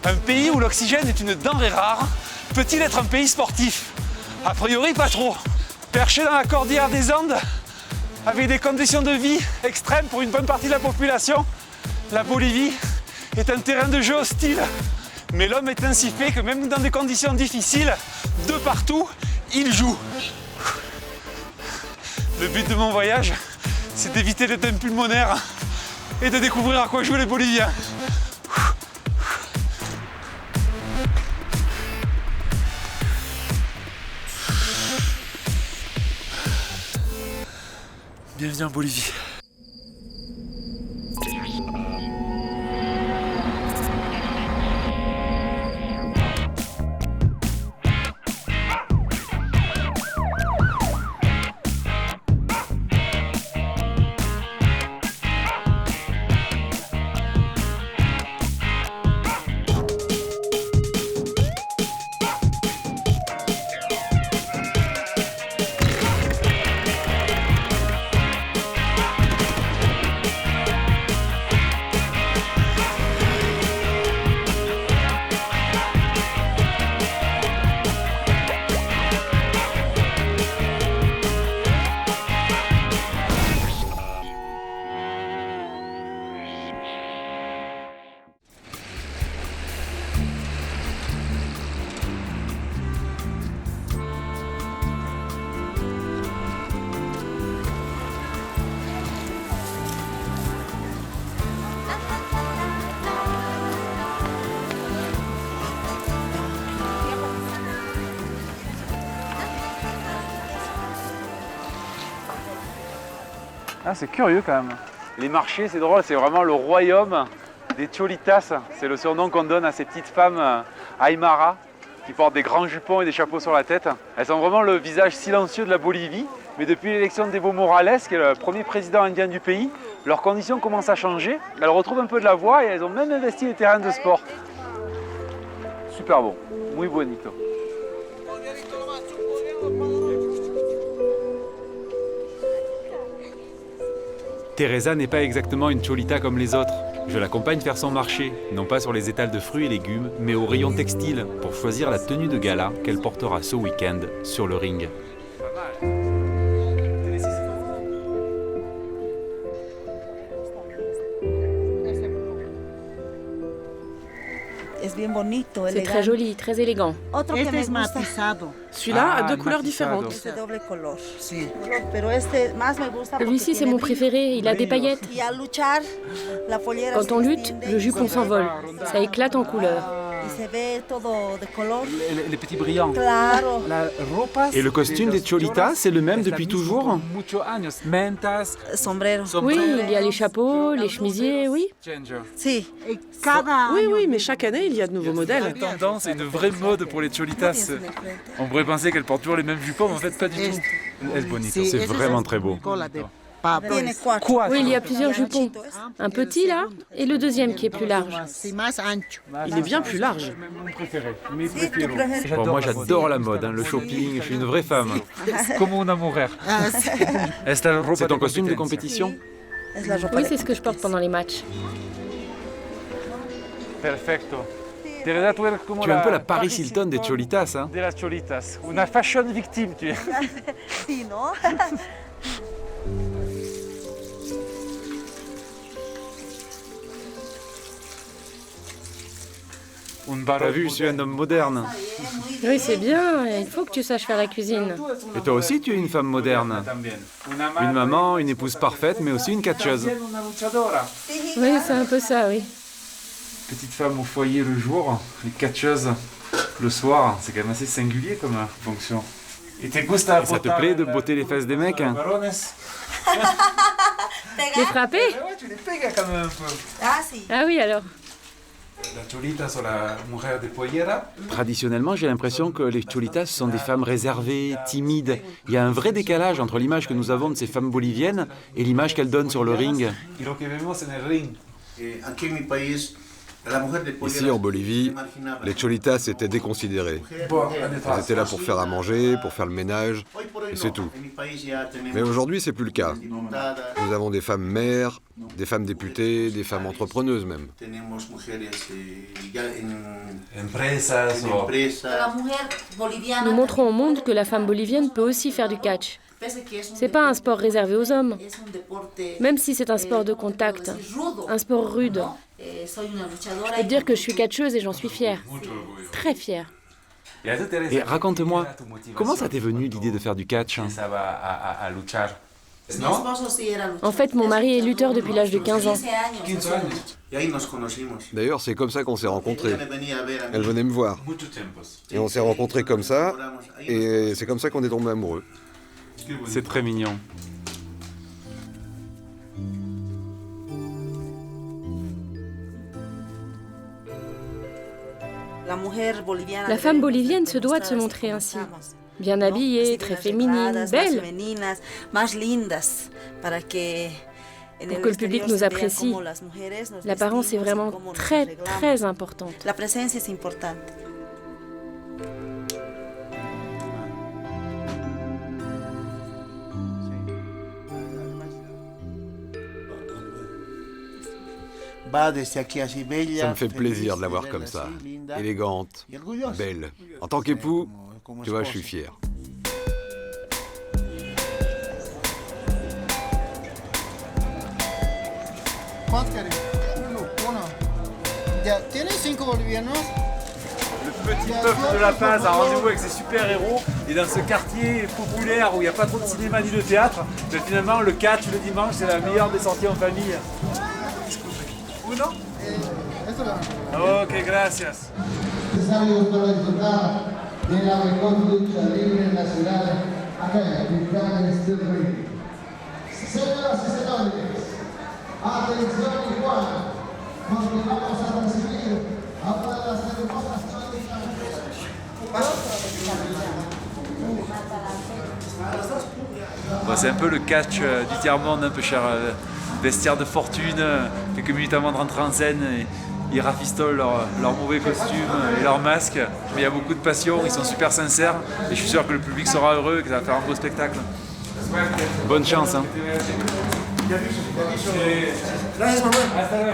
Un pays où l'oxygène est une denrée rare, peut-il être un pays sportif? A priori, pas trop. Perché dans la cordillère des Andes, avec des conditions de vie extrêmes pour une bonne partie de la population, la Bolivie est un terrain de jeu hostile. Mais l'homme est ainsi fait que même dans des conditions difficiles, de partout, il joue. Le but de mon voyage, c'est d'éviter l'édème pulmonaire et de découvrir à quoi jouent les Boliviens. Bienvenue en Bolivie. Ah, c'est curieux quand même. Les marchés, c'est drôle, c'est vraiment le royaume des cholitas. C'est le surnom qu'on donne à ces petites femmes aymara qui portent des grands jupons et des chapeaux sur la tête. Elles ont vraiment le visage silencieux de la Bolivie. Mais depuis l'élection d'Evo Morales, qui est le premier président indien du pays, leurs conditions commencent à changer. Elles retrouvent un peu de la voix et elles ont même investi les terrains de sport. Super bon, muy bonito. Teresa n'est pas exactement une cholita comme les autres. Je l'accompagne faire son marché, non pas sur les étals de fruits et légumes, mais au rayon textile, pour choisir la tenue de gala qu'elle portera ce week-end sur le ring. C'est très joli, très élégant. Celui-là a deux couleurs différentes. Celui-ci, c'est mon préféré, il a des paillettes. Quand on lutte, le jupon s'envole. Ça éclate en couleurs. Les petits brillants. Et le costume des cholitas, c'est le même depuis toujours? Oui, il y a les chapeaux, les chemisiers, oui. Oui, mais chaque année, il y a de nouveaux modèles. La tendance est une vraie mode pour les cholitas. On pourrait penser qu'elles portent toujours les mêmes jupons, mais en fait pas du tout. C'est vraiment très beau. Oui, il y a plusieurs jupons. Un petit là, et le deuxième qui est plus large. Il est bien plus large. Bon, moi j'adore la mode, le shopping, je suis une vraie femme. Comme una mujer. C'est ton costume de compétition? Oui, c'est ce que je porte pendant les matchs. Perfecto. Teresa, tu es un peu la Paris Hilton des cholitas, hein? De las cholitas. Una fashion victime, tu es. T'as vu, je suis un homme moderne. Oui, c'est bien, il faut que tu saches faire la cuisine. Et toi aussi, tu es une femme moderne. Une maman, une épouse parfaite, mais aussi une catcheuse. Oui, c'est un peu ça, oui. Petite femme au foyer le jour, et catcheuse le soir, c'est quand même assez singulier comme fonction. Et ça te plaît de botter les fesses des mecs? Les frapper? Tu les pegas quand même un peu. Ah oui, alors. La cholita sur la mujer de pollera. Traditionnellement, j'ai l'impression que les cholitas sont des femmes réservées, timides. Il y a un vrai décalage entre l'image que nous avons de ces femmes boliviennes et l'image qu'elles donnent sur le ring. Ici, en Bolivie, les cholitas étaient déconsidérées. Elles étaient là pour faire à manger, pour faire le ménage, et c'est tout. Mais aujourd'hui, c'est plus le cas. Nous avons des femmes mères, Des femmes députées, des femmes entrepreneuses même. Nous montrons au monde que la femme bolivienne peut aussi faire du catch. C'est pas un sport réservé aux hommes, même si c'est un sport de contact, un sport rude. Je peux te dire que je suis catcheuse et j'en suis fière. Très fière. Et raconte-moi, comment ça t'est venu l'idée de faire du catch? En fait, mon mari est lutteur depuis l'âge de 15 ans. D'ailleurs, c'est comme ça qu'on s'est rencontrés. Elle venait me voir. Et on s'est rencontrés comme ça, et c'est comme ça qu'on est tombés amoureux. C'est très mignon. La femme bolivienne se doit de se montrer ainsi. Bien habillée, très féminine, belle. Pour que le public nous apprécie, l'apparence est vraiment très, très importante. Ça me fait plaisir de la voir comme ça, élégante, belle. En tant qu'époux, tu vois, je suis fier. Le petit peuple de La Paz a rendez-vous avec ses super-héros, et dans ce quartier populaire où il n'y a pas trop de cinéma ni de théâtre, mais finalement le catch le dimanche c'est la meilleure des sorties en famille. Uno? Ok, gracias. Bon, c'est un peu le catch du tiers-monde, un peu cher. Vestiaire de fortune, quelques minutes avant de rentrer en scène, ils rafistolent leur mauvais costume et leur masque. Mais il y a beaucoup de passion, ils sont super sincères et je suis sûr que le public sera heureux et que ça va faire un beau spectacle. Bonne chance. Hein.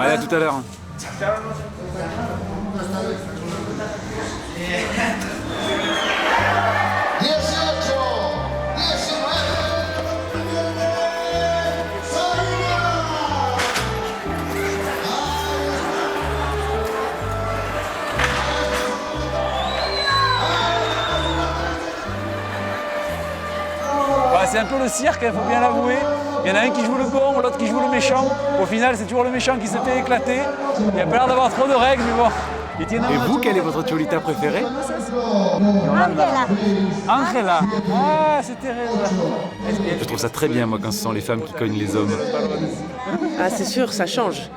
Allez, à tout à l'heure. C'est un peu le cirque, il faut bien l'avouer. Il y en a un qui joue le bon, l'autre qui joue le méchant. Au final, c'est toujours le méchant qui se fait éclater. Il n'y a pas l'air d'avoir trop de règles, mais bon. Et vous, quelle est votre Cholita préférée? Angela. Angela. Ah, c'est Thérèse. Je trouve ça très bien, moi, quand ce sont les femmes qui cognent les hommes. Ah, c'est sûr, ça change.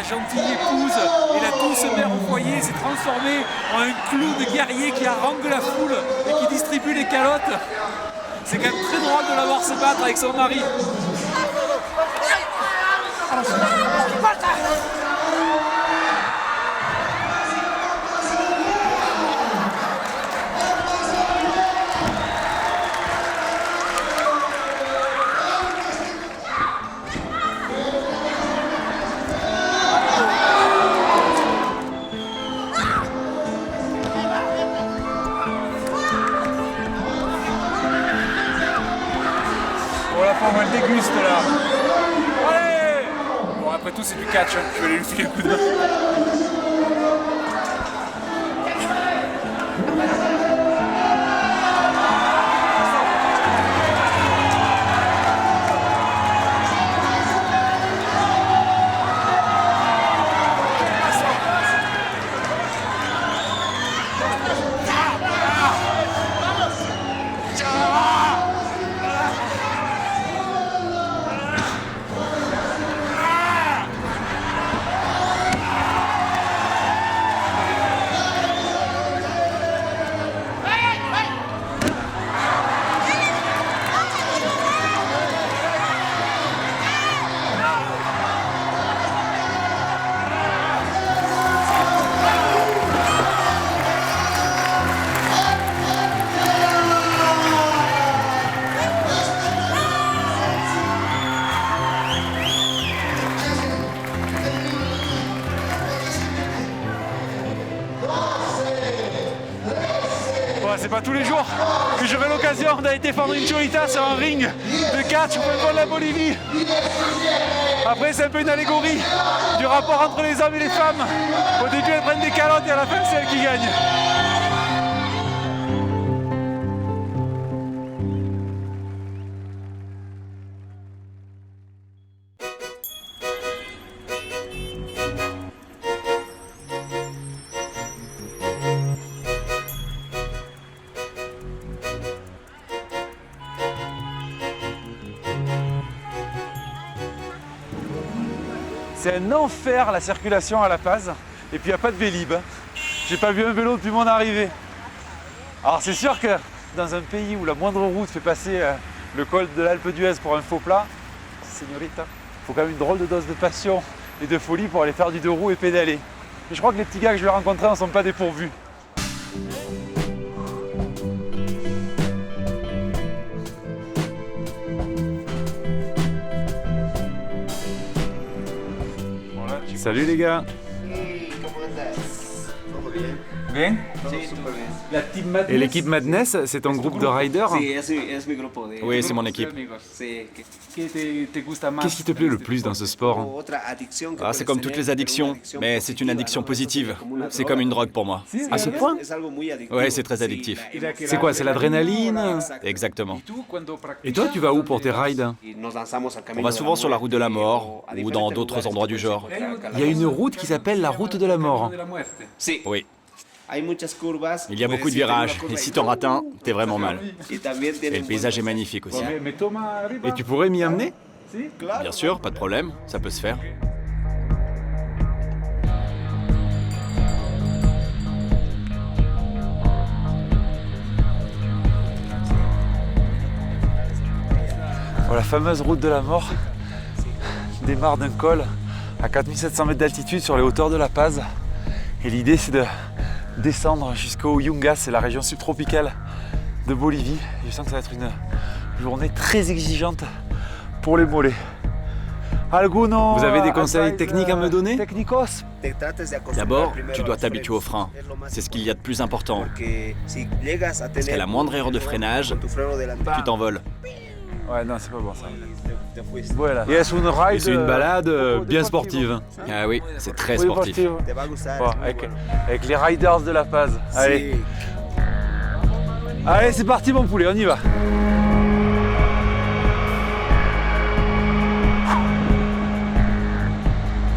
Gentille épouse et la douce mère au foyer s'est transformée en un clown guerrier qui harangue la foule et qui distribue les calottes. C'est quand même très drôle de la voir se battre avec son mari. On le déguste là. Allez! Bon, après tout, c'est du catch, hein. Je vais aller lui filer le coup de main. c'est pas tous les jours que j'aurai l'occasion d'aller défendre une Cholita sur un ring de catch au fin fond de la Bolivie. Après, c'est un peu une allégorie du rapport entre les hommes et les femmes. Au début, elles prennent des calottes et à la fin, c'est elles qui gagnent. C'est un enfer la circulation à La Paz. Et puis il n'y a pas de Vélib. J'ai pas vu un vélo depuis mon arrivée. Alors c'est sûr que dans un pays où la moindre route fait passer le col de l'Alpe d'Huez pour un faux plat, señorita, il faut quand même une drôle de dose de passion et de folie pour aller faire du deux roues et pédaler. Mais je crois que les petits gars que je vais rencontrer n'en sont pas dépourvus. Salut les gars. Bien. Et l'équipe Madness, c'est ton groupe de riders? Oui, c'est mon équipe. Qu'est-ce qui te plaît le plus dans ce sport? Ah, c'est comme toutes les addictions, mais c'est une addiction positive. C'est comme une drogue pour moi. À ce point? Oui, c'est très addictif. C'est quoi? C'est l'adrénaline? Exactement. Et toi, tu vas où pour tes rides? On va souvent sur la route de la mort ou dans d'autres endroits du genre. Il y a une route qui s'appelle la route de la mort. Oui. Il y a beaucoup de virages, et si t'en rates un, t'es vraiment mal. Et le paysage est magnifique aussi. Et tu pourrais m'y amener? Bien sûr, pas de problème, ça peut se faire. Bon, la fameuse route de la mort démarre d'un col à 4700 mètres d'altitude sur les hauteurs de La Paz. Et l'idée, c'est de descendre jusqu'au Yungas, c'est la région subtropicale de Bolivie. Je sens que ça va être une journée très exigeante pour les mollets. Vous avez des conseils techniques à me donner? D'abord, tu dois t'habituer au frein. C'est ce qu'il y a de plus important. Parce qu'à la moindre erreur de freinage, tu t'envoles. Ouais, non, c'est pas bon ça. Voilà. Et c'est une balade bien sportive. Ah oui, c'est très sportif. Bon, avec les riders de La Paz. Allez. Allez, c'est parti mon poulet, on y va.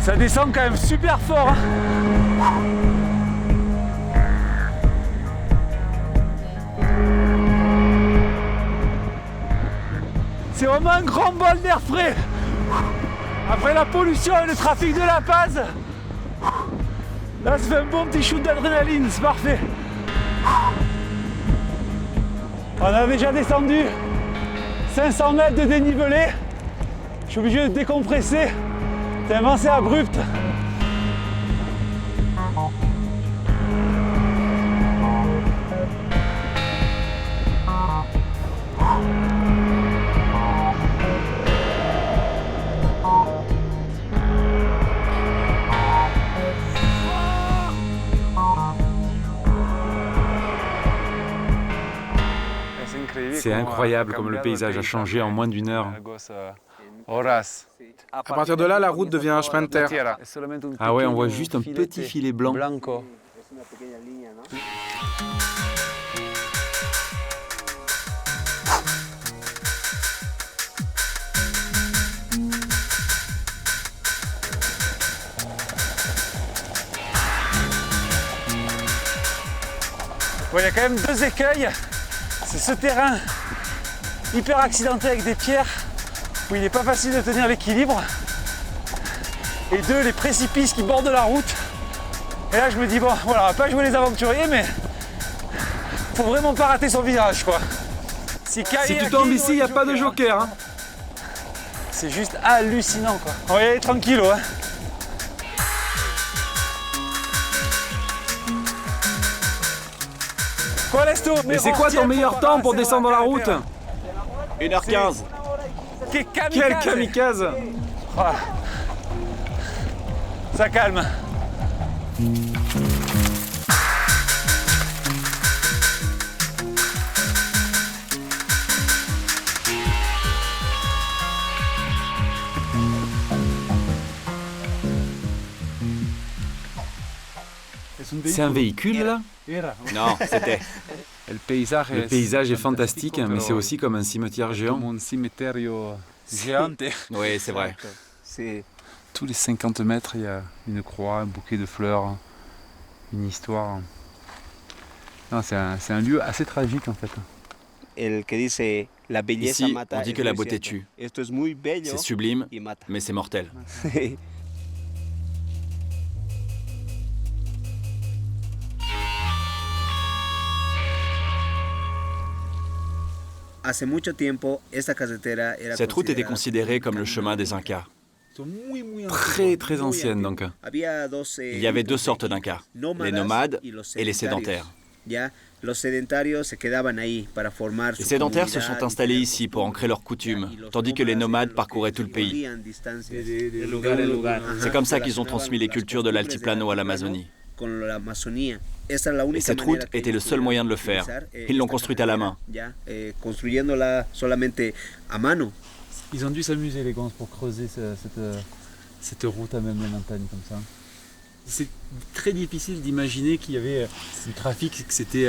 Ça descend quand même super fort. C'est vraiment un grand bol d'air frais. Après la pollution et le trafic de La Paz, là ça fait un bon petit shoot d'adrénaline, c'est parfait. On a déjà descendu 500 mètres de dénivelé. Je suis obligé de décompresser, tellement c'est abrupt. C'est incroyable comme le paysage a changé en moins d'une heure. À partir de là, la route devient un chemin de terre. Ah ouais, on voit juste un petit filet blanc. Bon, il y a quand même deux écueils. C'est ce terrain hyper accidenté avec des pierres où il n'est pas facile de tenir l'équilibre. Et deux, les précipices qui bordent la route. Et là, je me dis, bon, voilà, on va pas jouer les aventuriers, mais faut vraiment pas rater son virage, quoi. Si tu tombes ici, il n'y a pas de joker. Hein. C'est juste hallucinant, quoi. On va y aller tranquillo, hein. Et c'est quoi ton meilleur temps pour descendre la route? 1h15. Quel kamikaze! Voilà. Ça calme. C'est un véhicule là? Non, c'était. Le paysage est fantastique, mais c'est aussi comme un cimetière géant. Oui, c'est vrai. Tous les 50 mètres, il y a une croix, un bouquet de fleurs, une histoire. Non, c'est un lieu assez tragique en fait. Ici, on dit que la beauté tue. C'est sublime, mais c'est mortel. Cette route était considérée comme le chemin des Incas. Très très ancienne donc. Il y avait deux sortes d'Incas, les nomades et les sédentaires. Les sédentaires se sont installés ici pour ancrer leurs coutumes, tandis que les nomades parcouraient tout le pays. C'est comme ça qu'ils ont transmis les cultures de l'altiplano à l'Amazonie. Et cette route était le seul moyen de le faire. Ils l'ont construite à la main. Ils ont dû s'amuser les gars pour creuser cette route à même la montagne comme ça. C'est très difficile d'imaginer qu'il y avait du trafic, que c'était...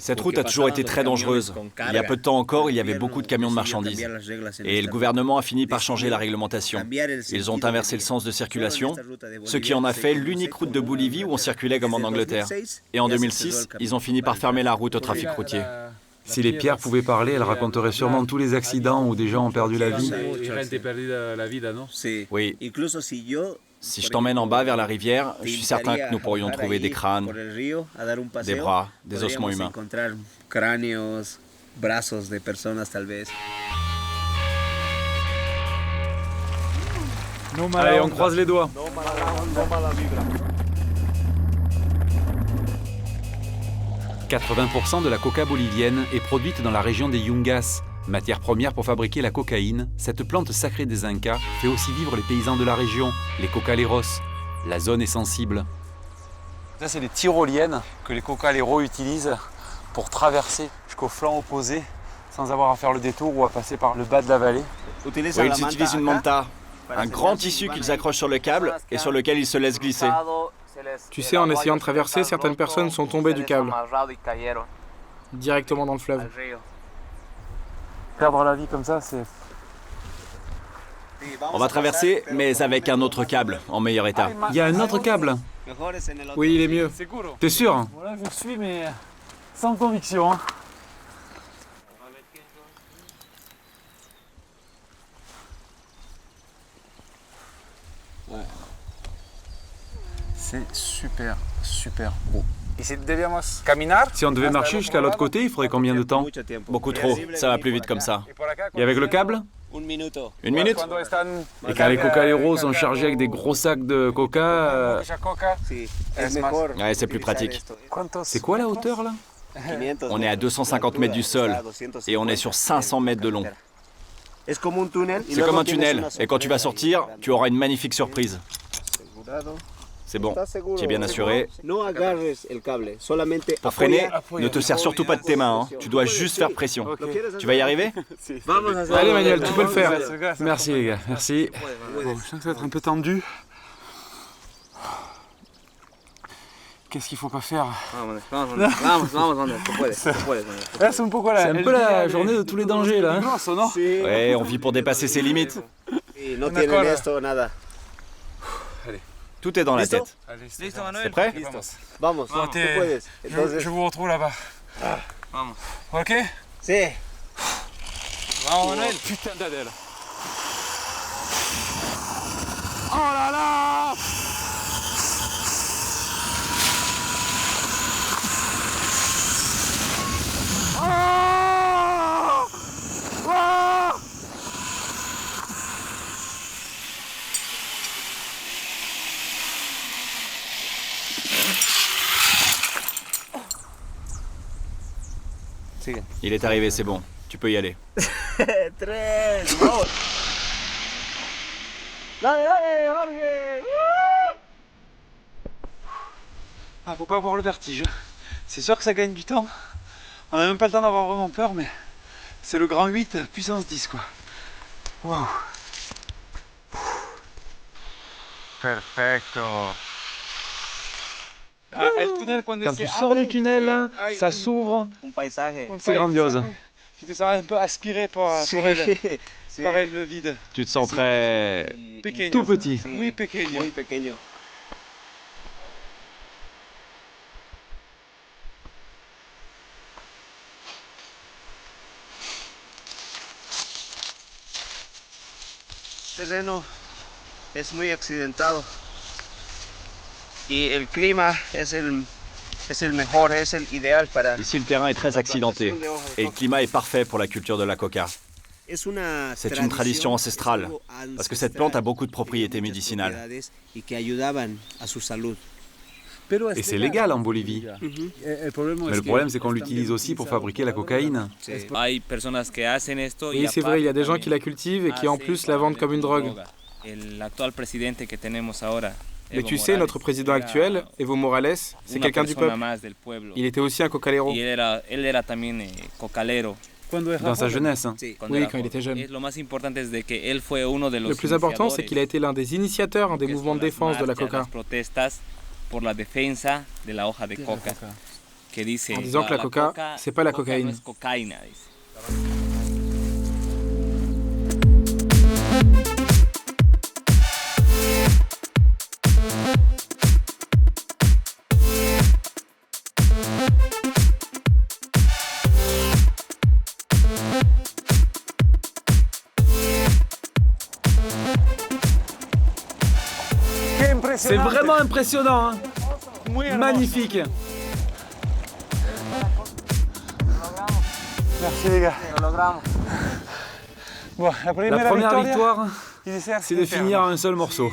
Cette route a toujours été très dangereuse. Il y a peu de temps encore, il y avait beaucoup de camions de marchandises. Et le gouvernement a fini par changer la réglementation. Ils ont inversé le sens de circulation, ce qui en a fait l'unique route de Bolivie où on circulait comme en Angleterre. Et en 2006, ils ont fini par fermer la route au trafic routier. Si les pierres pouvaient parler, elles raconteraient sûrement tous les accidents où des gens ont perdu la vie. Oui. Si je t'emmène en bas vers la rivière, je suis certain que nous pourrions trouver des crânes, des bras, des ossements humains. Allez, on croise les doigts. « 80% de la coca bolivienne est produite dans la région des Yungas. Matière première pour fabriquer la cocaïne, cette plante sacrée des Incas fait aussi vivre les paysans de la région, les cocaleros. La zone est sensible. Ça, c'est les tyroliennes que les cocaleros utilisent pour traverser jusqu'au flanc opposé sans avoir à faire le détour ou à passer par le bas de la vallée. Oui, ils utilisent une manta, un grand tissu qu'ils accrochent sur le câble et sur lequel ils se laissent glisser. Tu sais, en essayant de traverser, certaines personnes sont tombées du câble, directement dans le fleuve. Perdre la vie comme ça, c'est... On va traverser, mais avec un autre câble, en meilleur état. Il y a un autre câble? Oui, il est mieux. T'es sûr? Voilà, je suis, mais sans conviction. Hein. C'est super, super beau. Si on devait marcher jusqu'à l'autre côté, il faudrait combien de temps? Beaucoup trop, ça va plus vite comme ça. Et avec le câble? Une minute. Et quand les cocaleros sont chargés avec des gros sacs de coca... Ouais, c'est plus pratique. C'est quoi la hauteur là? On est à 250 mètres du sol et on est sur 500 mètres de long. C'est comme un tunnel et quand tu vas sortir, tu auras une magnifique surprise. C'est bon, tu es bien assuré. Pour freiner, ne te sers surtout pas de tes mains, hein. Tu dois juste faire pression. Tu vas y arriver? Allez Manuel, tu peux le faire. Merci les gars, merci. Bon, je sens que ça va être un peu tendu. Qu'est-ce qu'il faut pas faire? C'est un peu la journée de tous les dangers là. Hein. Ouais, on vit pour dépasser ses limites. Tout est dans la tête. C'est prêt? Vamos, je vous retrouve là-bas. Ok? Si. Vamos, Manuel. Putain d'Adèle. Oh là là! Oh! Oh! Il est arrivé, c'est bon. Tu peux y aller. Ah, faut pas avoir le vertige. C'est sûr que ça gagne du temps. On n'a même pas le temps d'avoir vraiment peur, mais c'est le grand 8 puissance 10 quoi. Waouh. Perfecto. Quand tu sors du tunnel, ça s'ouvre. C'est grandiose. Tu te sens un peu aspiré par le vide. Tu te sens très... Tout petit. Oui, pequeño. Terreno es muy accidentado y el clima es el mejor, es el ideal para... Ici, le terrain est très accidenté et le climat est parfait pour la culture de la coca. C'est une tradition ancestrale parce que cette plante a beaucoup de propriétés médicinales. Et c'est légal en Bolivie. Mais le problème, c'est qu'on l'utilise aussi pour fabriquer la cocaïne. Oui, c'est vrai, il y a des gens qui la cultivent et qui en plus la vendent comme une drogue. Mais tu sais, notre président actuel, Evo Morales, c'est quelqu'un du peuple. Il était aussi un cocalero. Dans sa jeunesse. Oui, quand il était jeune. Le plus important, c'est qu'il a été l'un des initiateurs des mouvements de défense de la coca. Por la defensa de la hoja de coca, que dice, en disant que la coca, c'est pas la cocaïne. No es cocaína, dice. C'est vraiment impressionnant, hein. Magnifique. Merci les gars. Bon, la première victoire, c'est de finir un seul morceau.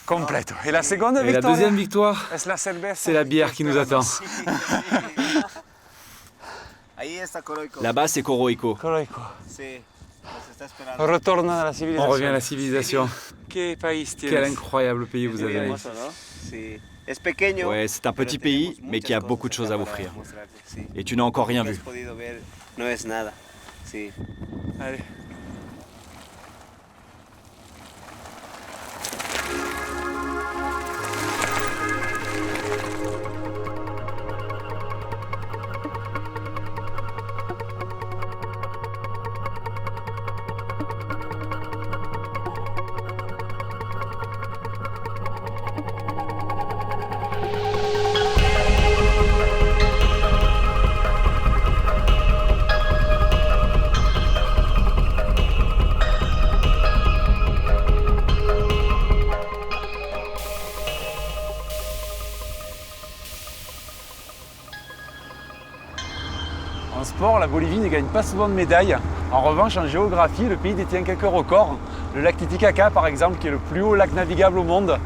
Completo. Et la seconde victoire, et la deuxième victoire, c'est la bière qui nous attend. Là-bas, c'est Coroico. On retourne à la civilisation. On revient à la civilisation. Quel incroyable pays vous avez. Ouais, c'est un petit pays, mais qui a beaucoup de choses à offrir. Et tu n'as encore rien vu. Allez. En sport, la Bolivie ne gagne pas souvent de médailles. En revanche, en géographie, le pays détient quelques records. Le lac Titicaca, par exemple, qui est le plus haut lac navigable au monde.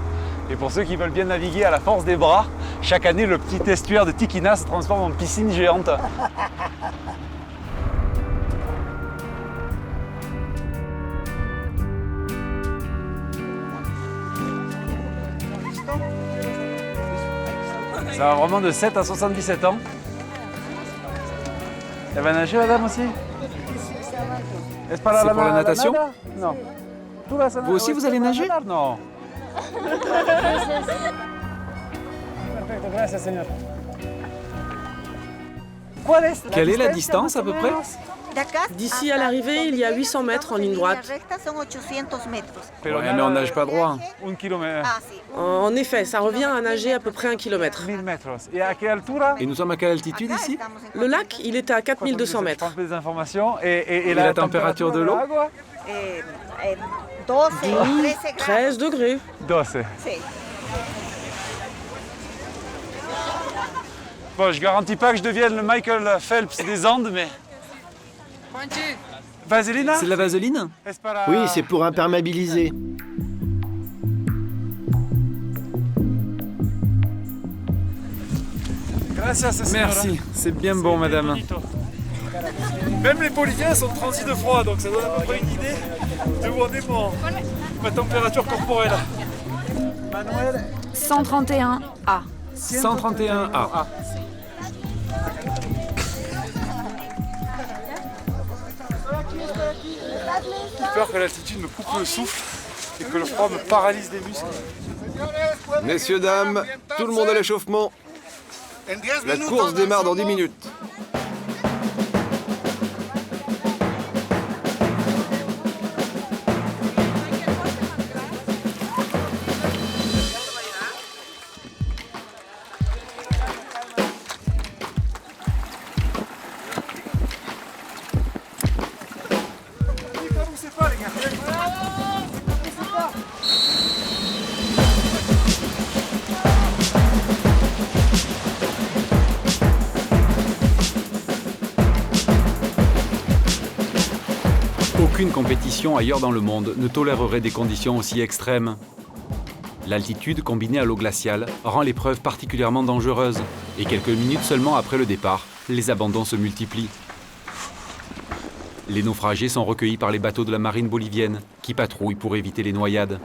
Et pour ceux qui veulent bien naviguer à la force des bras, chaque année, le petit estuaire de Tiquina se transforme en piscine géante. Ça va vraiment de 7 à 77 ans. Elle va nager, la dame aussi? C'est pour la natation? Non. Vous aussi, vous allez nager? Non. Quelle est la distance à peu près? D'ici à l'arrivée, il y a 800 mètres en ligne droite. Ouais, mais on nage pas droit. En effet, ça revient à nager à peu près 1 kilomètre. Et nous sommes à quelle altitude ici? Le lac, il est à 4200 mètres. Et la température de l'eau? 13 degrés. 12. Bon, je garantis pas que je devienne le Michael Phelps des Andes, mais... Vaselina? C'est de la vaseline? Oui, c'est pour imperméabiliser. Merci, c'est bien bon, madame. Même les Boliviens sont transis de froid, donc ça donne à peu près une idée de où on est ma température corporelle. 131 A. 131 A. J'ai peur que l'altitude me coupe le souffle et que le froid me paralyse les muscles. Messieurs, dames, tout le monde à l'échauffement. La course démarre dans 10 minutes. Aucune compétition ailleurs dans le monde ne tolérerait des conditions aussi extrêmes. L'altitude combinée à l'eau glaciale rend l'épreuve particulièrement dangereuse. Et quelques minutes seulement après le départ, les abandons se multiplient. Les naufragés sont recueillis par les bateaux de la marine bolivienne qui patrouillent pour éviter les noyades.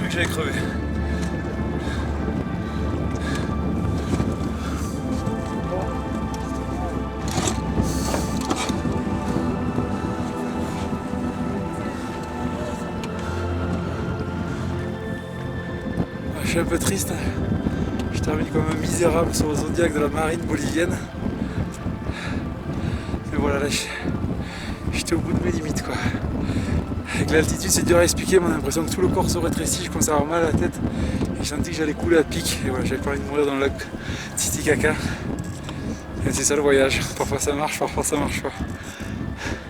J'allais crever. Je suis un peu triste. Je termine comme un misérable sur le Zodiac de la marine bolivienne. Mais voilà, là, j'étais au bout de mes limites, quoi. Avec l'altitude, c'est dur à expliquer, mais on a l'impression que tout le corps se rétrécit, je commence à avoir mal à la tête et je sentais que j'allais couler à pic. Et voilà, j'avais pas envie de mourir dans le lac Titicaca. Et c'est ça le voyage, parfois ça marche, parfois ça marche pas.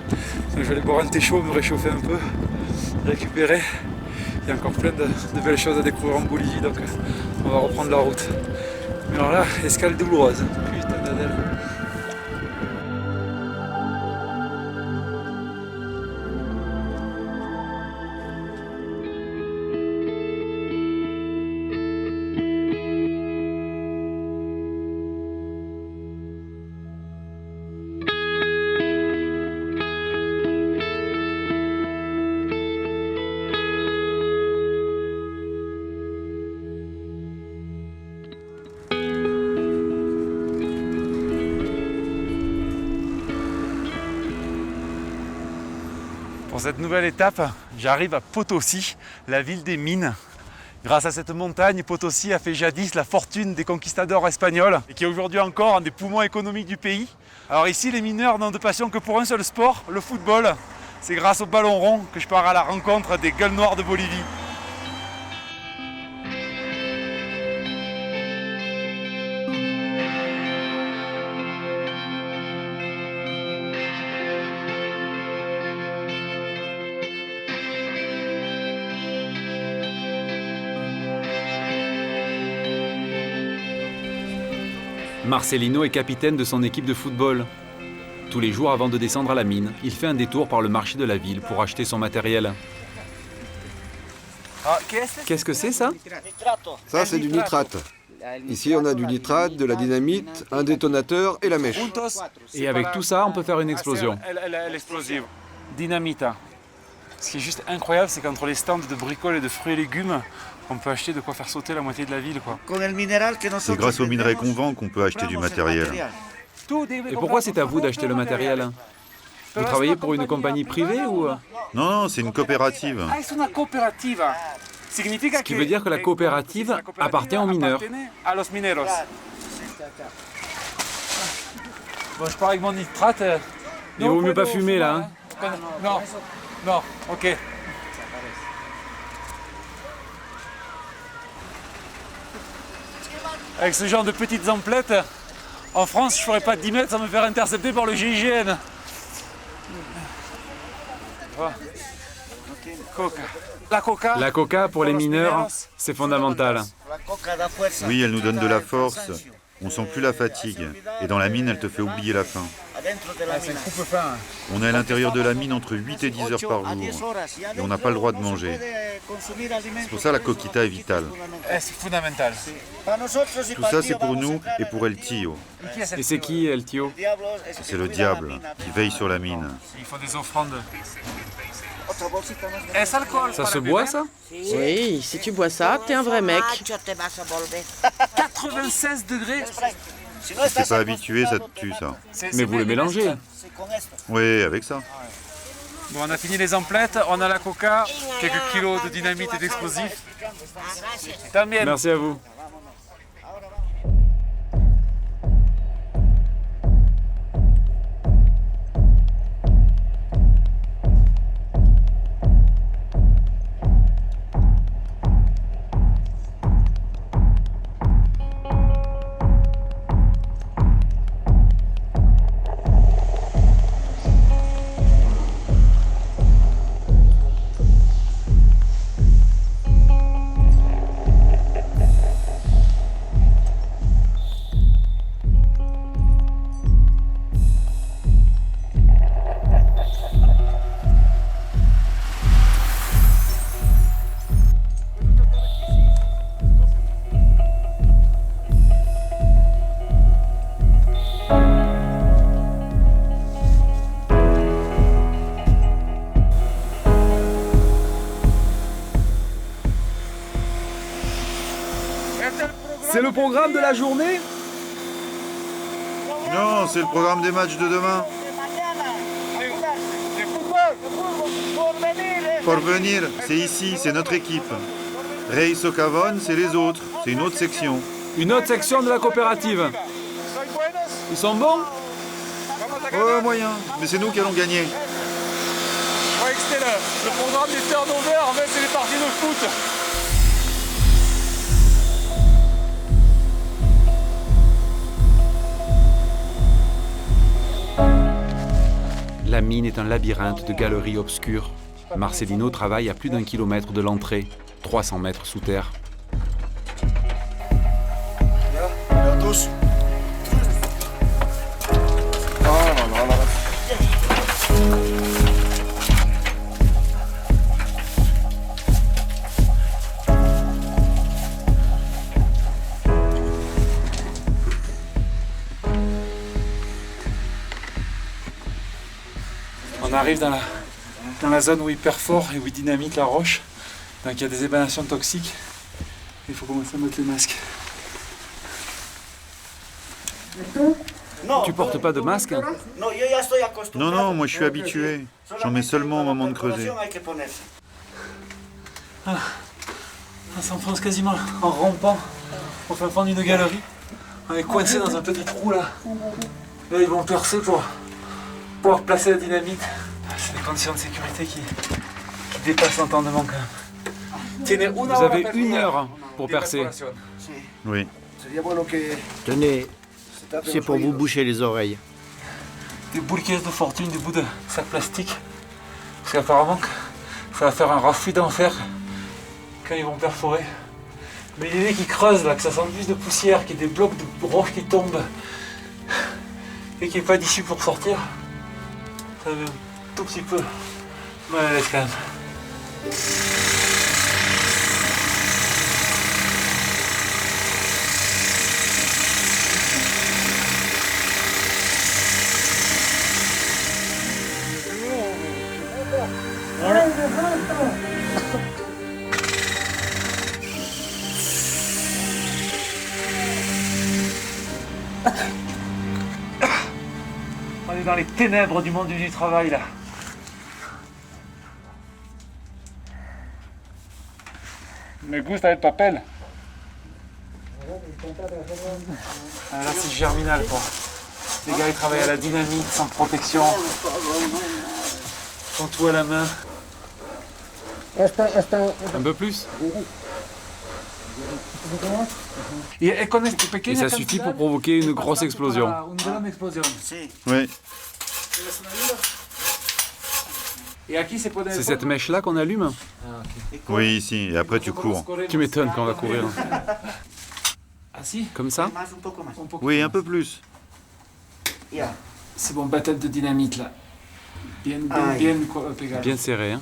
Donc je vais aller boire un thé chaud, me réchauffer un peu, récupérer. Il y a encore plein de belles choses à découvrir en Bolivie, donc on va reprendre la route. Mais alors là, escale douloureuse, putain d'Adèle. Pour cette nouvelle étape, j'arrive à Potosí, la ville des mines. Grâce à cette montagne, Potosí a fait jadis la fortune des conquistadors espagnols et qui est aujourd'hui encore un des poumons économiques du pays. Alors ici, les mineurs n'ont de passion que pour un seul sport, le football. C'est grâce au ballon rond que je pars à la rencontre des gueules noires de Bolivie. Marcelino est capitaine de son équipe de football. Tous les jours avant de descendre à la mine, il fait un détour par le marché de la ville pour acheter son matériel. Qu'est-ce que c'est ça? Ça, c'est du nitrate. Ici, on a du nitrate, de la dynamite, un détonateur et la mèche. Et avec tout ça, on peut faire une explosion. L'explosive. Dynamite. Ce qui est juste incroyable, c'est qu'entre les stands de bricoles et de fruits et légumes, on peut acheter de quoi faire sauter la moitié de la ville, quoi. C'est grâce au minerai qu'on vend qu'on peut acheter du matériel. Et pourquoi c'est à vous d'acheter le matériel? Vous travaillez pour une compagnie privée ou... Non, non, c'est une coopérative. Ce qui veut dire que la coopérative appartient aux mineurs. Bon, je pars avec mon nitrate. Il vaut mieux pas fumer là. Hein. Non, non, ok. Avec ce genre de petites emplettes, en France, je ne ferais pas 10 mètres sans me faire intercepter par le GIGN. La coca, pour les mineurs, c'est fondamental. Oui, elle nous donne de la force. On sent plus la fatigue. Et dans la mine, elle te fait oublier la faim. On est à l'intérieur de la mine entre 8 et 10 heures par jour. Et on n'a pas le droit de manger. C'est pour ça la coquita est vitale. C'est fondamental. Tout ça, c'est pour nous et pour El Tío. Et c'est qui, El Tío? C'est le diable qui veille sur la mine. Ils font des offrandes. Ça se boit, ça? Oui, si tu bois ça, t'es un vrai mec. 96 degrés. Si t'es pas habitué, ça te tue, ça. Mais vous le mélangez? Oui, avec ça. Bon, on a fini les emplettes, on a la coca, quelques kilos de dynamite et d'explosifs. Merci à vous. C'est le programme de la journée? Non, c'est le programme des matchs de demain. Porvenir, c'est ici, c'est notre équipe. Rey Socavón, c'est les autres, c'est une autre section. Une autre section de la coopérative. Ils sont bons? Oh, moyen, mais c'est nous qui allons gagner. Je croyais que c'était le programme des turnovers, en fait c'est les parties de foot. La mine est un labyrinthe de galeries obscures. Marcelino travaille à plus d'1 kilomètre de l'entrée, 300 mètres sous terre. On arrive dans la zone où il perfore et où il dynamite la roche. Donc il y a des émanations toxiques. Il faut commencer à mettre les masques. Tu portes pas de masque? Non, non, moi je suis habitué. J'en mets seulement au moment de creuser. On s'enfonce quasiment en rampant au fin fond d'une galerie. On est coincé dans un petit trou là. Là ils vont percer pour pouvoir placer la dynamite. C'est des conditions de sécurité qui dépassent l'entendement quand même. Vous avez 1 heure pour percer. Oui. Tenez, c'est pour vous boucher les oreilles. Des boules de fortune, des bouts de sac plastique. Parce qu'apparemment, ça va faire un raffut d'enfer quand ils vont perforer. Mais l'idée qu'ils creusent là, que ça sent plus de poussière, qu'il y ait des blocs de roches qui tombent et qu'il n'y ait pas d'issue pour sortir, ça me met un tout petit peu mal à l'aise quand même. On est dans les ténèbres du monde du travail là. Me gusta el papel. Ah, là c'est germinal quoi. Les gars ils travaillent à la dynamite sans protection. Ils font tout à la main. Un peu plus. Et ça suffit pour provoquer une grosse explosion. Oui. C'est cette mèche-là qu'on allume? Oui, ici, et après tu cours. Tu m'étonnes quand on va courir. Comme ça? Oui, un peu plus. C'est bon, patate de dynamite là. Bien serré, hein?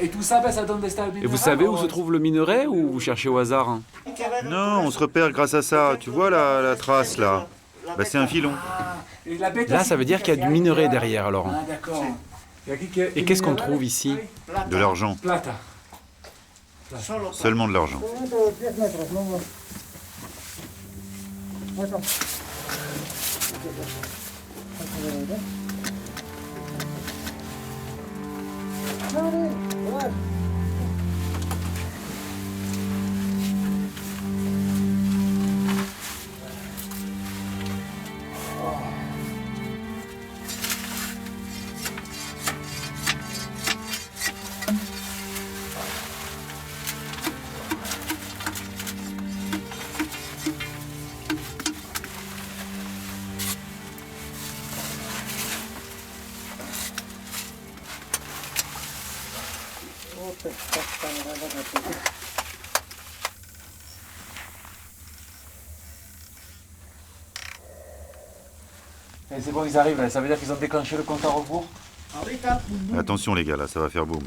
Et tout ça, ça donne des stars. Et vous savez où se trouve le minerai ou vous cherchez au hasard, hein? Non, on se repère grâce à ça. Tu vois la trace là? Bah, c'est un filon. Là, ça veut dire qu'il y a du minerai derrière, alors. Ah, d'accord. Et qu'est-ce qu'on trouve ici? De l'argent. Seulement de l'argent. Et c'est bon, ils arrivent là. Ça veut dire qu'ils ont déclenché le compte à rebours? Attention les gars, là, ça va faire boum.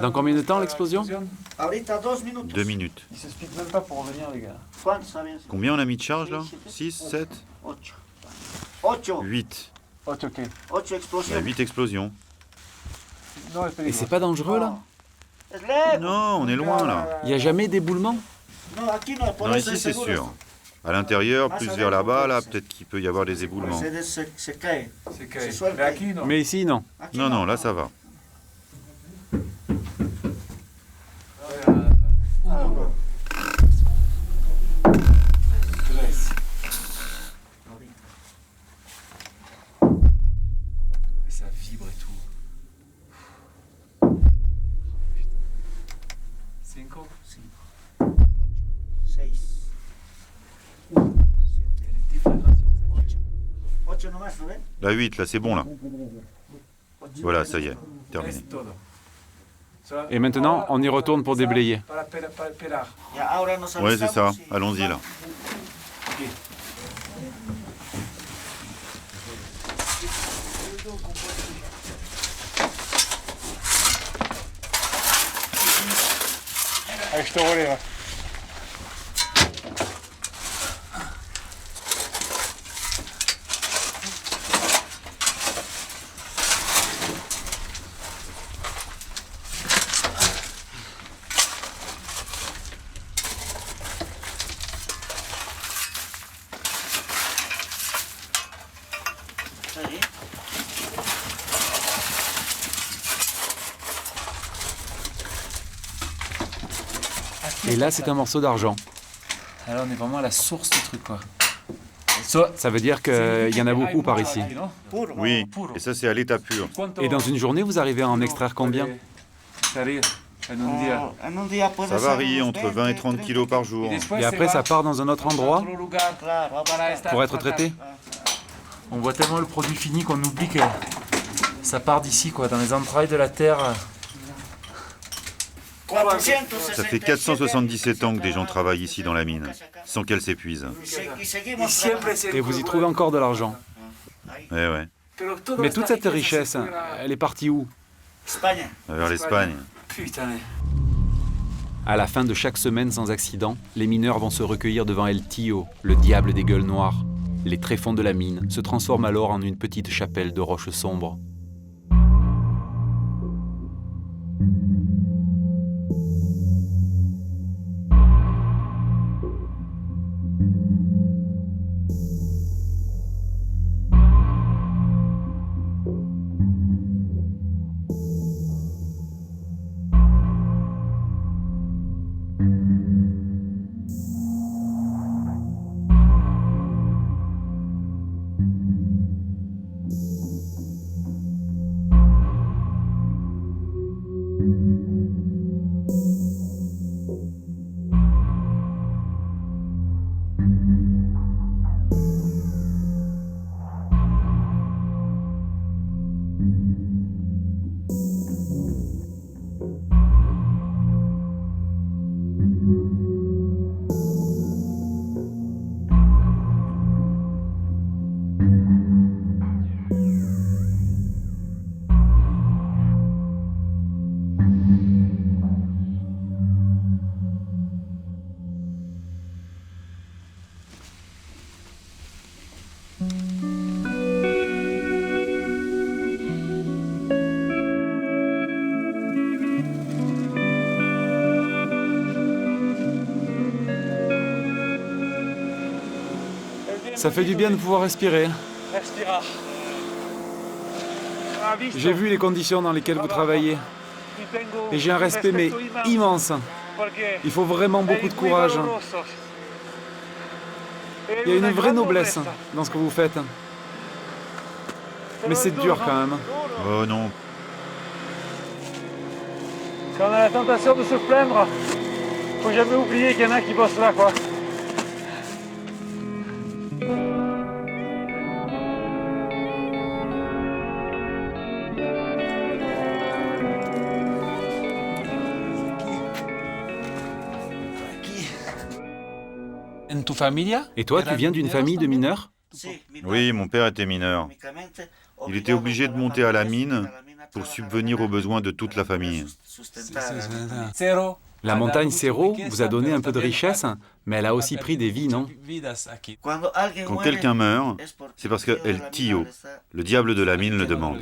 Dans combien de temps l'explosion? 2 minutes. Ils se speedent même pas pour revenir, les gars. Combien on a mis de charge là? 6, 7? 8. Ok. Il y a 8 explosions. Et c'est pas dangereux là? Non, on est loin là. Il n'y a jamais d'éboulement? Non, ici c'est sûr. À l'intérieur, plus vers là-bas, là, peut-être qu'il peut y avoir des éboulements. Mais ici, non. Non, non, là ça va. Ça vibre et tout. 5, 6. La 8, là c'est bon là. Voilà, ça y est, terminé. Et maintenant, on y retourne pour déblayer. Ouais, c'est ça. Allons-y là. Allez, je te relais là. Et là, c'est un morceau d'argent. Alors, on est vraiment à la source du truc, quoi. Ça veut dire qu'il y en a beaucoup par ici. Oui, et ça c'est à l'état pur. Et dans une journée, vous arrivez à en extraire combien? Ça varie entre 20 et 30 kilos par jour. Et après, ça part dans un autre endroit pour être traité? On voit tellement le produit fini qu'on oublie que ça part d'ici, quoi, dans les entrailles de la terre. Ça fait 477 ans que des gens travaillent ici dans la mine, sans qu'elle s'épuise. Et vous y trouvez encore de l'argent? Ouais, ouais. Mais toute cette richesse, elle est partie où? Vers l'Espagne. À la fin de chaque semaine sans accident, les mineurs vont se recueillir devant El Tío, le diable des gueules noires. Les tréfonds de la mine se transforment alors en une petite chapelle de roches sombres. Ça fait du bien de pouvoir respirer. J'ai vu les conditions dans lesquelles vous travaillez. Et j'ai un respect mais immense. Il faut vraiment beaucoup de courage. Il y a une vraie noblesse dans ce que vous faites. Mais c'est dur quand même. Oh non. Quand on a la tentation de se plaindre, faut jamais oublier qu'il y en a qui bossent là, quoi. Et toi, tu viens d'une famille de mineurs? Oui, mon père était mineur. Il était obligé de monter à la mine pour subvenir aux besoins de toute la famille. La montagne Cerro vous a donné un peu de richesse, mais elle a aussi pris des vies, non? Quand quelqu'un meurt, c'est parce que El Tío, le diable de la mine, le demande.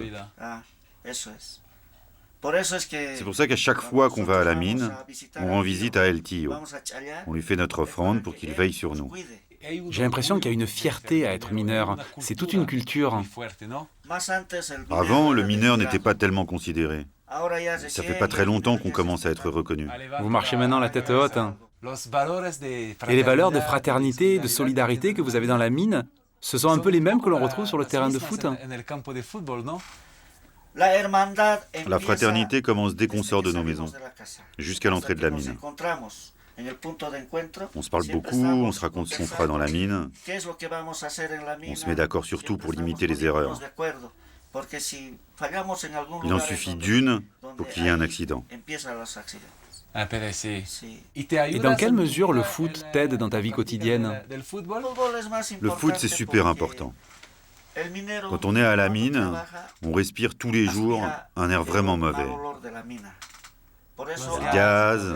C'est pour ça qu'à chaque fois qu'on va à la mine, on rend visite à El Tío. On lui fait notre offrande pour qu'il veille sur nous. J'ai l'impression qu'il y a une fierté à être mineur. C'est toute une culture. Avant, le mineur n'était pas tellement considéré. Ça fait pas très longtemps qu'on commence à être reconnu. Vous marchez maintenant la tête haute. Et les valeurs de fraternité, de solidarité que vous avez dans la mine, ce sont un peu les mêmes que l'on retrouve sur le terrain de foot. La fraternité commence dès qu'on sort de nos maisons, jusqu'à l'entrée de la mine. On se parle beaucoup, on se raconte ce qu'on fera dans la mine. On se met d'accord sur tout pour limiter les erreurs. Il en suffit d'une pour qu'il y ait un accident. Et dans quelle mesure le foot t'aide dans ta vie quotidienne? Le foot, c'est super important. Quand on est à la mine, on respire tous les jours un air vraiment mauvais. Du gaz,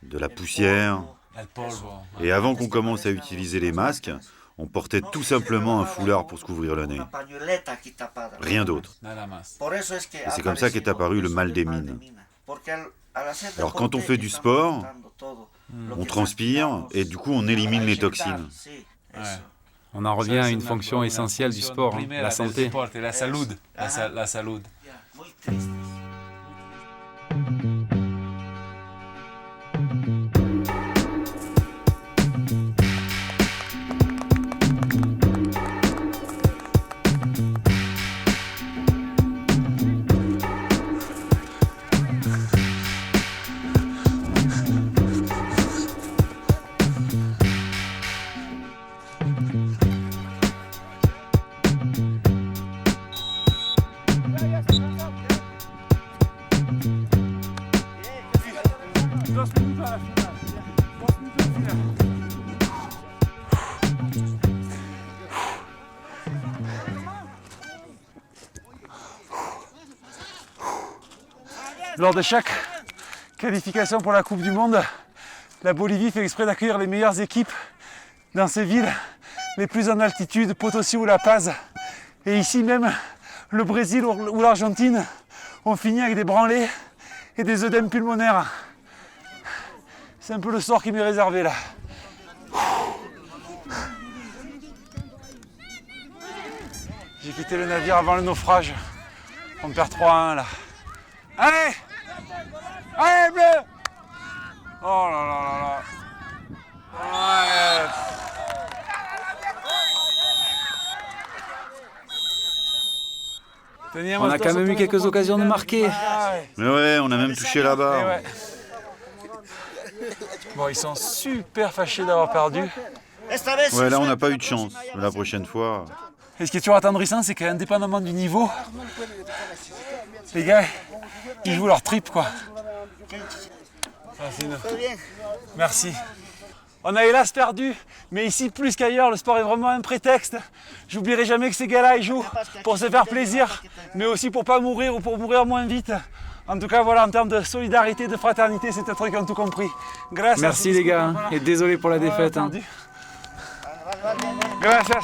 de la poussière. Et avant qu'on commence à utiliser les masques, on portait tout simplement un foulard pour se couvrir le nez. Rien d'autre. Et c'est comme ça qu'est apparu le mal des mines. Alors quand on fait du sport, on transpire et du coup on élimine les toxines. On en revient à une fonction essentielle du sport, la santé. Lors de chaque qualification pour la Coupe du Monde, la Bolivie fait exprès d'accueillir les meilleures équipes dans ces villes les plus en altitude, Potosí ou La Paz. Et ici même, le Brésil ou l'Argentine ont fini avec des branlées et des œdèmes pulmonaires. C'est un peu le sort qui m'est réservé là. J'ai quitté le navire avant le naufrage. On perd 3-1 là. Allez! Allez, bleu! Oh là là là là. Ouais. On a quand même eu quelques occasions de marquer. Mais ouais, on a même touché la barre. Ouais. Bon, ils sont super fâchés d'avoir perdu. Ouais, là on n'a pas eu de chance. La prochaine fois... Et ce qui est toujours attendrissant, c'est qu'indépendamment du niveau, les gars, ils jouent leur trip, quoi. Merci. On a hélas perdu, mais ici plus qu'ailleurs, le sport est vraiment un prétexte. J'oublierai jamais que ces gars-là, ils jouent pour se faire plaisir, mais aussi pour pas mourir ou pour mourir moins vite. En tout cas, voilà, en termes de solidarité, de fraternité, c'est un truc qu'on a tout compris. Gracias. Merci les gars, et désolé pour la défaite. Gracias.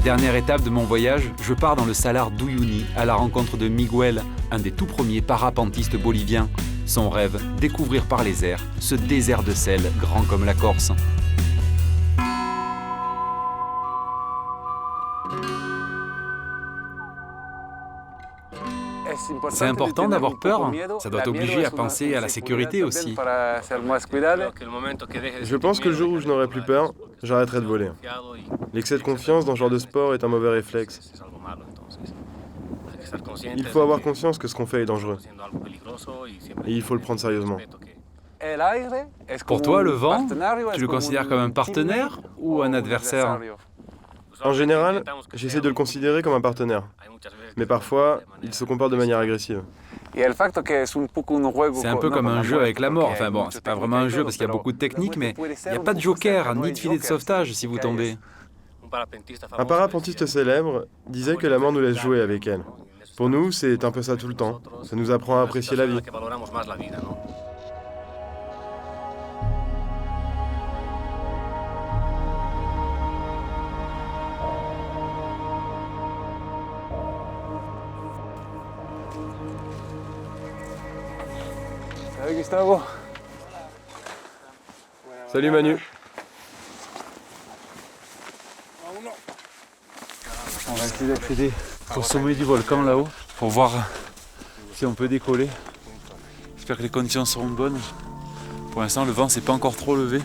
dernière étape de mon voyage, je pars dans le Salar d'Uyuni à la rencontre de Miguel, un des tout premiers parapentistes boliviens. Son rêve, découvrir par les airs ce désert de sel grand comme la Corse. C'est important d'avoir peur, ça doit t'obliger à penser à la sécurité aussi. Je pense que le jour où je n'aurai plus peur, j'arrêterai de voler. L'excès de confiance dans ce genre de sport est un mauvais réflexe. Il faut avoir conscience que ce qu'on fait est dangereux. Et il faut le prendre sérieusement. Pour toi, le vent, tu le considères comme un partenaire ou un adversaire? En général, j'essaie de le considérer comme un partenaire. Mais parfois, il se comporte de manière agressive. C'est un peu comme un jeu avec la mort. Enfin bon, c'est pas vraiment un jeu parce qu'il y a beaucoup de techniques, mais il n'y a pas de joker, ni de filet de sauvetage si vous tombez. Un parapentiste célèbre disait que la mort nous laisse jouer avec elle. Pour nous, c'est un peu ça tout le temps. Ça nous apprend à apprécier la vie. Salut Gustavo. Salut Manu. On va essayer d'accéder au sommet du volcan là-haut pour voir si on peut décoller. J'espère que les conditions seront bonnes. Pour l'instant, le vent s'est pas encore trop levé.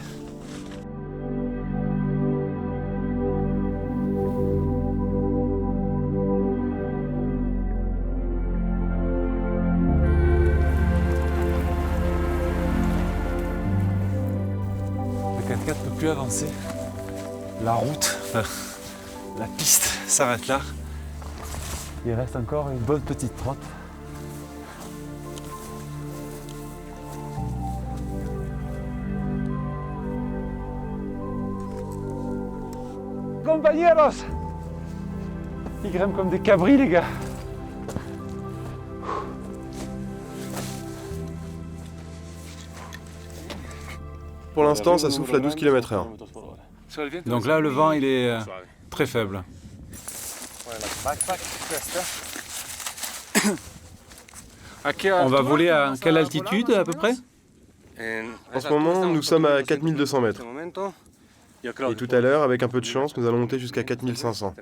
Le 4x4 ne peut plus avancer. La route, la piste s'arrête là. Il reste encore une bonne petite trotte. Compañeros! Ils grimpent comme des cabris, les gars. Pour l'instant, ça souffle à 12 km/h. Donc là, le vent, il est très faible. On va voler à quelle altitude à peu près? En ce moment, nous sommes à 4200 mètres. Et tout à l'heure, avec un peu de chance, nous allons monter jusqu'à 4500.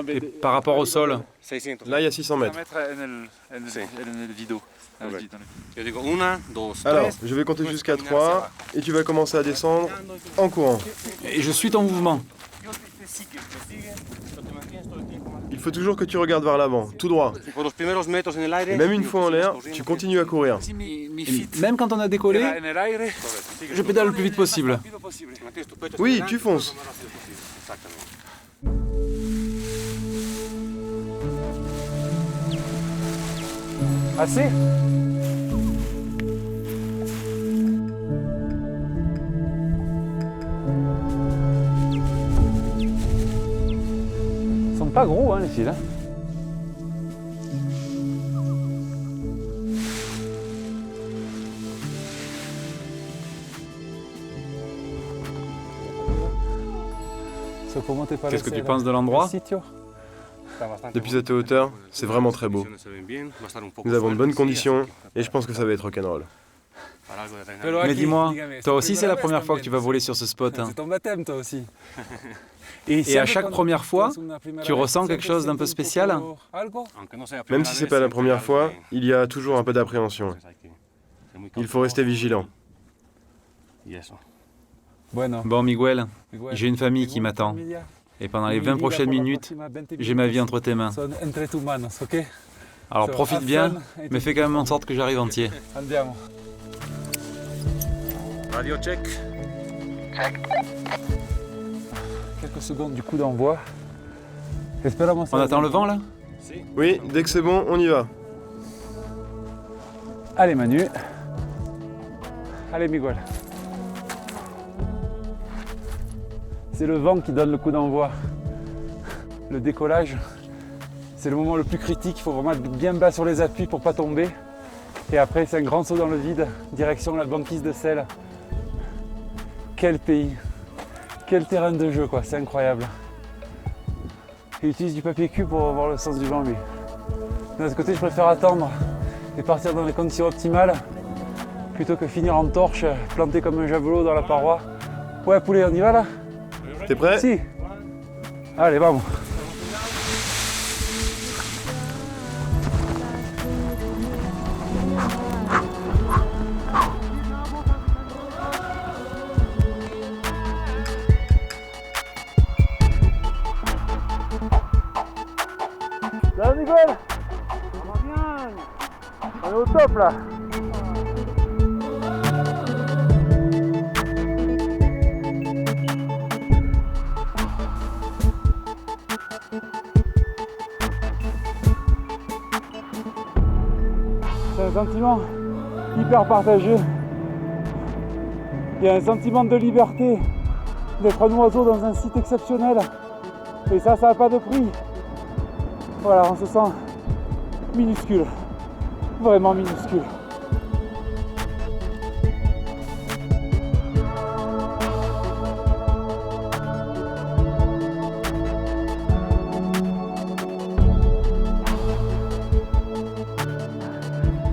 Et par rapport au sol? Là, il y a 600 mètres. Alors, je vais compter jusqu'à 3 et tu vas commencer à descendre en courant. Et je suis ton mouvement. Il faut toujours que tu regardes vers l'avant, tout droit. Et même une fois en l'air, tu continues à courir. Et même quand on a décollé, je pédale le plus vite possible. Oui, tu fonces. Assez? Ils sont pas gros, hein, les fils. Qu'est-ce que tu penses de l'endroit? Depuis cette hauteur, c'est vraiment très beau. Nous avons de bonnes conditions et je pense que ça va être rock'n'roll. Mais dis-moi, toi aussi c'est la première fois que tu vas voler sur ce spot. C'est ton baptême, toi aussi. Et à chaque première fois, tu ressens quelque chose d'un peu spécial? Même si c'est pas la première fois, il y a toujours un peu d'appréhension. Il faut rester vigilant. Bon, Miguel, j'ai une famille qui m'attend. Et pendant les 20 prochaines minutes, j'ai ma vie entre tes mains. Alors profite bien, mais fais quand même en sorte que j'arrive entier. Radio check. Quelques secondes du coup d'envoi. On attend le vent là? Oui, dès que c'est bon, on y va. Allez Manu. Allez Miguel. C'est le vent qui donne le coup d'envoi. Le décollage, c'est le moment le plus critique. Il faut vraiment être bien bas sur les appuis pour ne pas tomber. Et après, c'est un grand saut dans le vide, direction la banquise de sel. Quel pays, quel terrain de jeu, quoi. C'est incroyable. Il utilise du papier cul pour avoir le sens du vent, lui. De l'autre côté, je préfère attendre et partir dans les conditions optimales plutôt que finir en torche, planté comme un javelot dans la paroi. Ouais, poulet, on y va là? T'es prêt? Si. Allez, vamos. Salut Nicole. Ça va bien. On est au top là. C'est un sentiment hyper partagé. Il y a un sentiment de liberté, d'être un oiseau dans un site exceptionnel. Et ça n'a pas de prix. Voilà, on se sent minuscule, vraiment minuscule.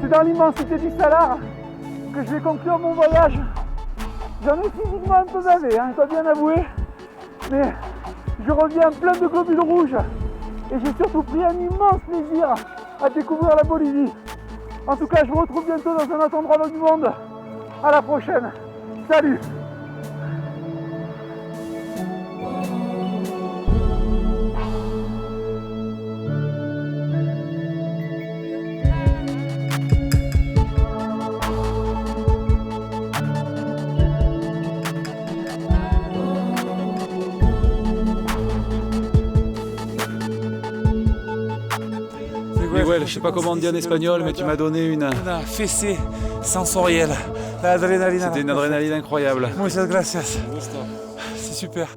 C'est dans l'immensité du Salar que je vais conclure mon voyage. J'en ai physiquement un peu bavé, je dois bien avouer, mais je reviens plein de globules rouges. Et j'ai surtout pris un immense plaisir à découvrir la Bolivie. En tout cas, je vous retrouve bientôt dans un autre endroit du monde. À la prochaine. Salut! Miguel, je sais pas comment on dit en espagnol, mais tu m'as donné une fessée sensorielle. L'adrénaline. C'était une adrénaline incroyable. Muchas gracias. C'est super.